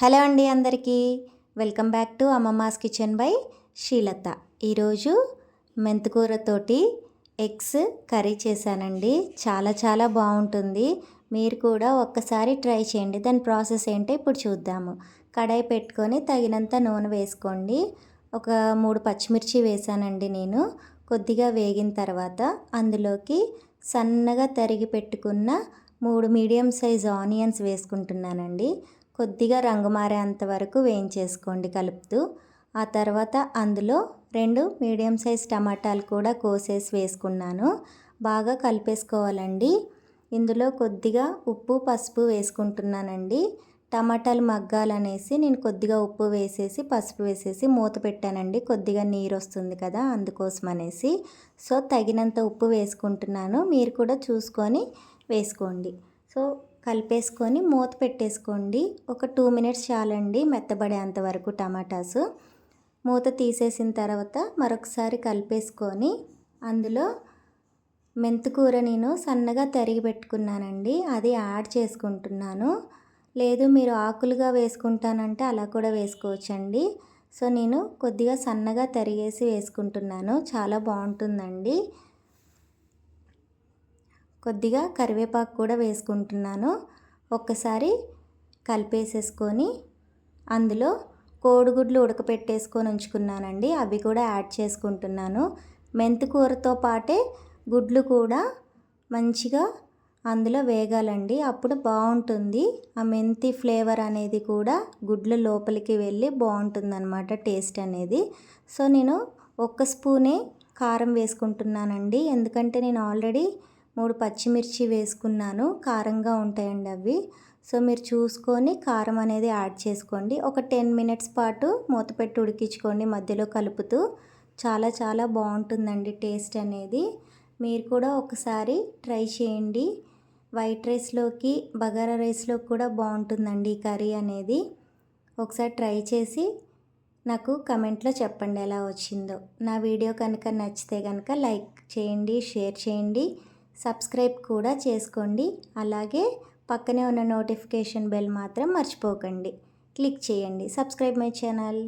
Hello అండి అందరికీ welcome back to అమ్మమ్మాస్ కిచెన్ బై శ్రీలత. ఈరోజు మెంతికూరతోటి ఎగ్స్ కర్రీ చేశానండి. చాలా బాగుంటుంది. మీరు కూడా ఒక్కసారి ట్రై చేయండి. దాని ప్రాసెస్ ఏంటో ఇప్పుడు చూద్దాము. కడాయి పెట్టుకొని తగినంత నూనె వేసుకోండి. ఒక 3 పచ్చిమిర్చి వేసానండి నేను. కొద్దిగా వేగిన తర్వాత అందులోకి సన్నగా తరిగి పెట్టుకున్న 3 మీడియం సైజ్ ఆనియన్స్ వేసుకుంటున్నానండి. కొద్దిగా రంగు మారేంత వరకు వేయించేసుకోండి కలుపుతూ. ఆ తర్వాత అందులో 2 మీడియం సైజ్ టమాటాలు కూడా కోసేసి వేసుకున్నాను. బాగా కలిపేసుకోవాలండి. ఇందులో కొద్దిగా ఉప్పు పసుపు వేసుకుంటున్నానండి. టమాటాలు మగ్గాలనేసి నేను కొద్దిగా ఉప్పు వేసేసి పసుపు వేసేసి మూత పెట్టానండి. కొద్దిగా నీరు వస్తుంది కదా అందుకోసం అనేసి. సో తగినంత ఉప్పు వేసుకుంటున్నాను. మీరు కూడా చూసుకొని వేసుకోండి. సో కలిపేసుకొని మూత పెట్టేసుకోండి. ఒక 2 మినిట్స్ చాలండి మెత్తబడేంత వరకు టమాటాస్. మూత తీసేసిన తర్వాత మరొకసారి కలిపేసుకొని అందులో మెంతికూర నేను సన్నగా తరిగి పెట్టుకున్నానండి. అది యాడ్ చేసుకుంటున్నాను. లేదు మీరు ఆకులుగా వేసుకుంటానంటే అలా కూడా వేసుకోవచ్చండి. సో నేను కొద్దిగా సన్నగా తరిగేసి వేసుకుంటున్నాను. చాలా బాగుంటుందండి. కొద్దిగా కరివేపాకు కూడా వేసుకుంటున్నాను. ఒక్కసారి కలిపేసేసుకొని అందులో కోడిగుడ్లు ఉడకపెట్టేసుకొని ఉంచుకున్నానండి. అవి కూడా యాడ్ చేసుకుంటున్నాను. మెంతికూరతో పాటే గుడ్లు కూడా మంచిగా అందులో వేగాలండి. అప్పుడు బాగుంటుంది. ఆ మెంతి ఫ్లేవర్ అనేది కూడా గుడ్ల లోపలికి వెళ్ళి బాగుంటుందన్నమాట టేస్ట్ అనేది. సో నేను 1 స్పూనే కారం వేసుకుంటున్నానండి. ఎందుకంటే నేను ఆల్రెడీ 3 పచ్చిమిర్చి వేసుకున్నాను. కారంగా ఉంటాయండి అవి. సో మీరు చూసుకొని కారం అనేది యాడ్ చేసుకోండి. ఒక 10 మినిట్స్ పాటు మూత పెట్టి ఉడికించుకోండి మధ్యలో కలుపుతూ. చాలా బాగుంటుందండి టేస్ట్ అనేది. మీరు కూడా ఒకసారి ట్రై చేయండి. వైట్ రైస్లోకి బగారా రైస్లోకి కూడా బాగుంటుందండి ఈ కర్రీ అనేది. ఒకసారి ట్రై చేసి నాకు కమెంట్లో చెప్పండి ఎలా వచ్చిందో. నా వీడియో కనుక నచ్చితే కనుక లైక్ చేయండి, షేర్ చేయండి, సబ్స్క్రైబ్ కూడా చేసుకోండి. అలాగే పక్కనే ఉన్న నోటిఫికేషన్ బెల్ మాత్రం మర్చిపోకండి. క్లిక్ చేయండి. Subscribe my channel.